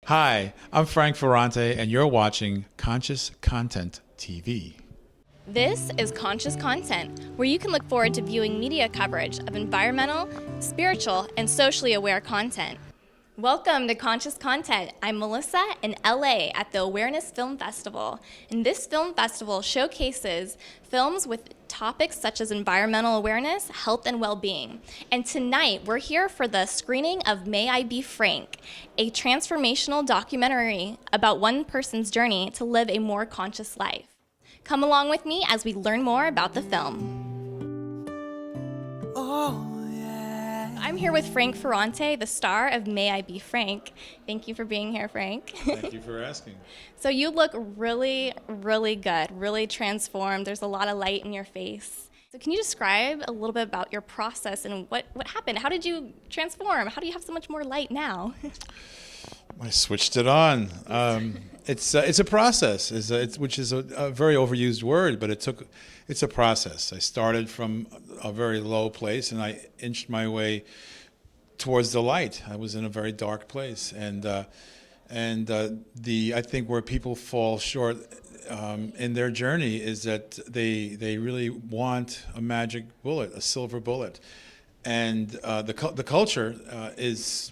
Hi, I'm Frank Ferrante, and you're watching Conscious Content TV. This is Conscious Content, where you can look forward to viewing media coverage of environmental, spiritual, and socially aware content. Welcome to Conscious Content. I'm Melissa in LA at the Awareness Film Festival. And this film festival showcases films with topics such as environmental awareness, health, and well-being. And tonight, we're here for the screening of May I Be Frank, a transformational documentary about one person's journey to live a more conscious life. Come along with me as we learn more about the film. I'm here with Frank Ferrante, the star of May I Be Frank. Thank you for being here, Frank. Thank you for asking. So you look really, really good, really transformed. There's a lot of light in your face. So can you describe a little bit about your process and what happened? How did you transform? How do you have so much more light now? I switched it on. It's a process, which is a very overused word, but it's a process. I started from a very low place, and I inched my way towards the light. I was in a very dark place, and I think where people fall short in their journey is that they really want a magic bullet, a silver bullet, and the culture is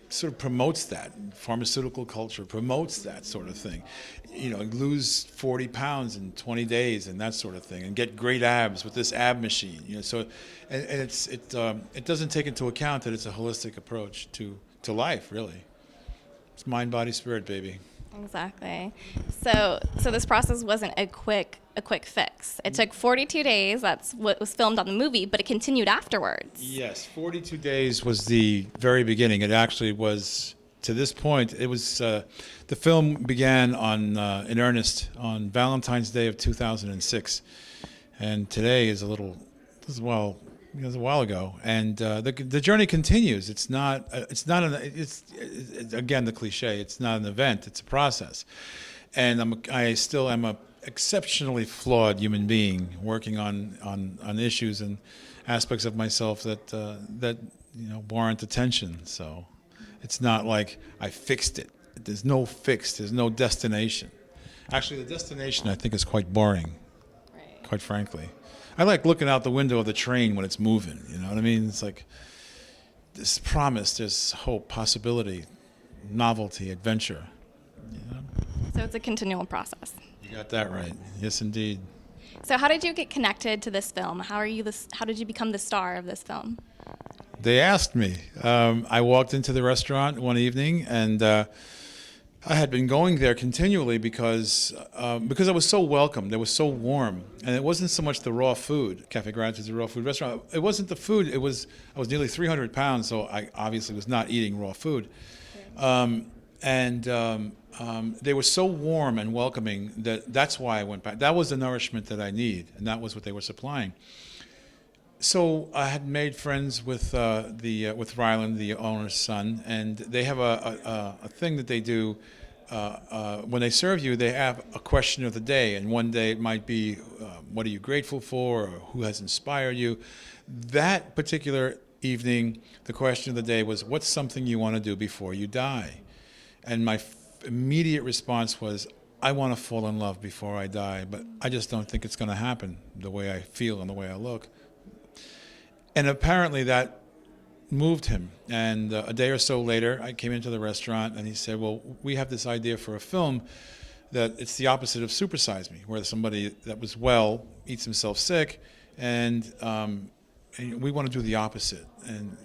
sort of promotes that. Pharmaceutical culture promotes that sort of thing. You know, lose 40 pounds in 20 days and that sort of thing, and get great abs with this ab machine. You know, so and it doesn't take into account that it's a holistic approach to life. Really, it's mind, body, spirit, baby. Exactly. So this process wasn't a quick fix. It took 42 days. That's what was filmed on the movie, but it continued afterwards. Yes, 42 days was the very beginning. It actually was, to this point, it was the film began in earnest on Valentine's Day of 2006, and today is a while ago, and the journey continues. It's again the cliche. It's not an event. It's a process, and I still am a exceptionally flawed human being working on issues and aspects of myself that warrant attention. So it's not like I fixed it. There's no fix. There's no destination. Actually, the destination I think is quite boring, Right. quite frankly. I like looking out the window of the train when it's moving. You know what I mean? It's like this promise, there's hope, possibility, novelty, adventure. You know? So it's a continual process. You got that right. Yes, indeed. So how did you get connected to this film? How did you become the star of this film? They asked me. I walked into the restaurant one evening, and I had been going there continually because I was so welcome. They were so warm, and it wasn't so much the raw food. Cafe Gratitude is a raw food restaurant. It wasn't the food. I was nearly 300 pounds, so I obviously was not eating raw food. They were so warm and welcoming that's why I went back. That was the nourishment that I need, and that was what they were supplying. So I had made friends with Ryland, the owner's son, and they have a thing that they do when they serve you. They have a question of the day, and one day it might be, what are you grateful for, or who has inspired you? That particular evening, the question of the day was, what's something you want to do before you die? And my immediate response was, I want to fall in love before I die, but I just don't think it's going to happen the way I feel and the way I look. And apparently that moved him. And a day or so later, I came into the restaurant, and he said, well, we have this idea for a film that it's the opposite of Super Size Me, where somebody that was well eats himself sick, and we want to do the opposite and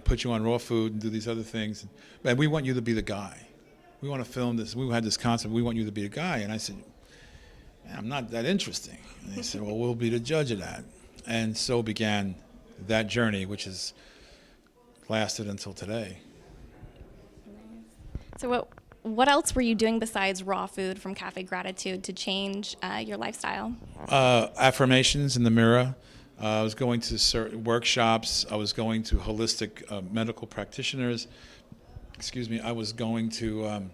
put you on raw food and do these other things. And we want you to be the guy. We want to film this. We had this concept. We want you to be the guy. And I said, I'm not that interesting. And he said, well, we'll be the judge of that. And so began that journey, which has lasted until today. So what else were you doing besides raw food from Cafe Gratitude to change your lifestyle? Affirmations in the mirror. I was going to certain workshops. I was going to holistic medical practitioners. I was going to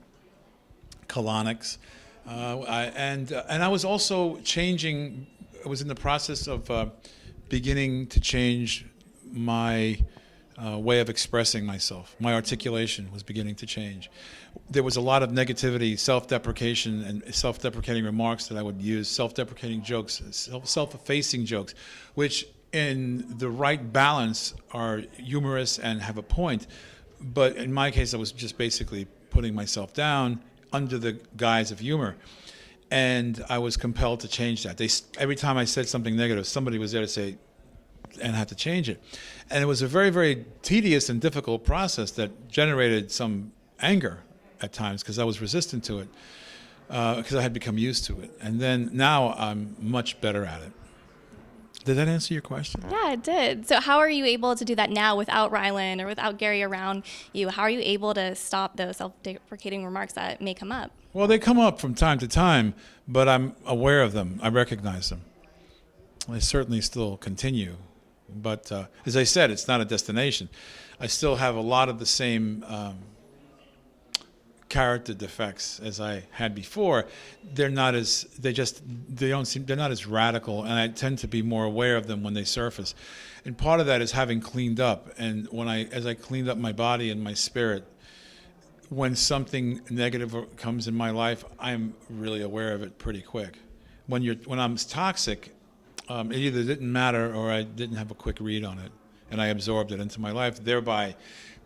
colonics. And I was also changing. I was in the process of beginning to change my way of expressing myself. My articulation was beginning to change. There was a lot of negativity, self-deprecation, and self-deprecating remarks that I would use, self-deprecating jokes, self-effacing jokes, which in the right balance are humorous and have a point. But in my case, I was just basically putting myself down under the guise of humor. And I was compelled to change that. Every time I said something negative, somebody was there to say, and had to change it. And it was a very, very tedious and difficult process that generated some anger at times because I was resistant to it, because I had become used to it. And then now I'm much better at it. Did that answer your question? Yeah, it did. So how are you able to do that now without Rylan or without Gary around you? How are you able to stop those self-deprecating remarks that may come up? Well, they come up from time to time, but I'm aware of them. I recognize them. They certainly still continue. But as I said, it's not a destination. I still have a lot of the same character defects as I had before. They're not as they're not as radical, and I tend to be more aware of them when they surface. And part of that is having cleaned up. And as I cleaned up my body and my spirit, when something negative comes in my life, I'm really aware of it pretty quick. When I'm toxic, it either didn't matter or I didn't have a quick read on it, and I absorbed it into my life, thereby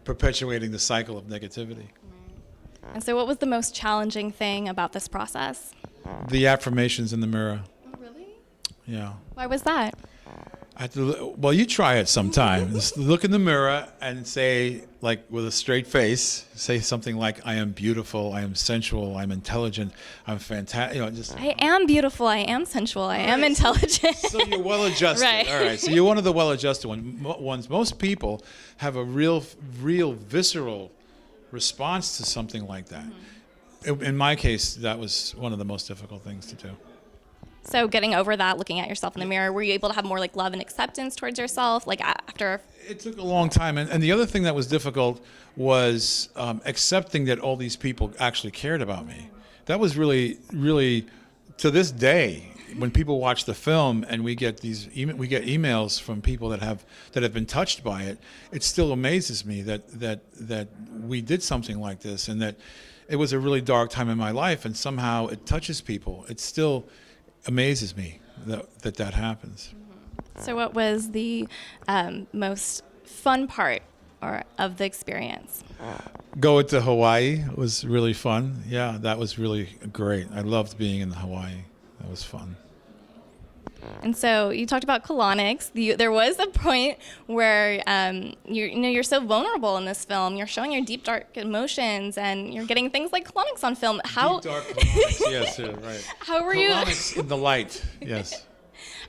perpetuating the cycle of negativity. And so what was the most challenging thing about this process? The affirmations in the mirror. Oh, really? Yeah. Why was that? Well, you try it sometime. Just look in the mirror and say, like, with a straight face, say something like, I am beautiful, I am sensual, I'm intelligent, I'm fantastic. I am beautiful, I am sensual, I am intelligent. So you're well-adjusted. Right. All right. So you're one of the well-adjusted ones. Most people have a real visceral response to something like that. Mm-hmm. In my case, that was one of the most difficult things to do. So getting over that, looking at yourself in the mirror, were you able to have more like love and acceptance towards yourself, like after? It took a long time, and the other thing that was difficult was accepting that all these people actually cared about me. That was really, really, to this day, when people watch the film and we get emails from people that have been touched by it, it still amazes me that we did something like this, and that it was a really dark time in my life, and somehow it touches people. It still amazes me that happens. So what was the most fun part of the experience? Going to Hawaii was really fun. Yeah, that was really great. I loved being in Hawaii. That was fun. And so you talked about colonics. There was a point where you're so vulnerable in this film. You're showing your deep, dark emotions, and you're getting things like colonics on film. How deep, dark colonics. Yes, yeah, right. How were you? Colonics in the light. Yes.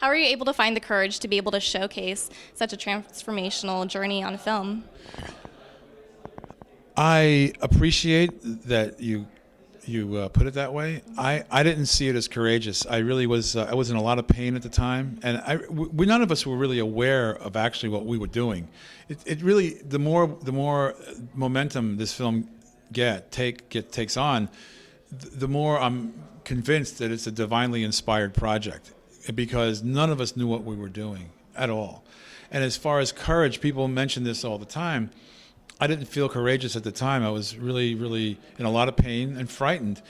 How were you able to find the courage to be able to showcase such a transformational journey on film? I appreciate that you put it that way. I didn't see it as courageous. I really was. I was in a lot of pain at the time, and none of us were really aware of actually what we were doing. It really, the more momentum this film takes on, the more I'm convinced that it's a divinely inspired project, because none of us knew what we were doing at all. And as far as courage, people mention this all the time. I didn't feel courageous at the time. I was really, really in a lot of pain and frightened.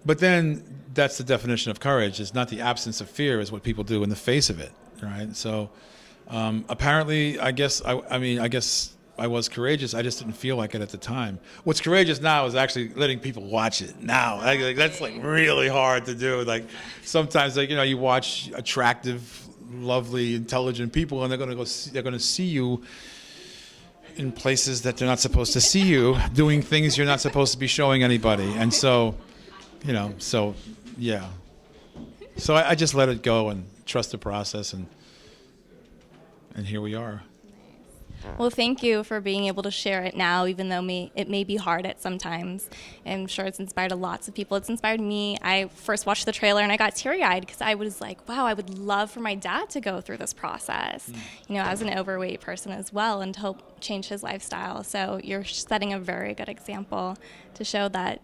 But then that's the definition of courage. It's not the absence of fear, is what people do in the face of it, right? So apparently, I guess I was courageous. I just didn't feel like it at the time. What's courageous now is actually letting people watch it now. That's like really hard to do. Like sometimes, you watch attractive, lovely, intelligent people, and they're going to see you in places that they're not supposed to see you, doing things you're not supposed to be showing anybody. And so, yeah. So I just let it go and trust the process, and here we are. Well, thank you for being able to share it now, even though it may be hard at sometimes. I'm sure it's inspired lots of people. It's inspired me. I first watched the trailer and I got teary-eyed because I was like, wow, I would love for my dad to go through this process, as an overweight person as well, and to help change his lifestyle. So you're setting a very good example to show that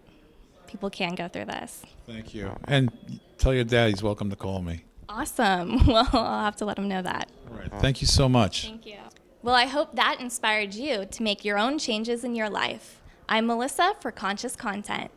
people can go through this. Thank you. And tell your dad he's welcome to call me. Awesome. Well, I'll have to let him know that. All right. Thank you so much. Thank you. Well, I hope that inspired you to make your own changes in your life. I'm Melissa for Conscious Content.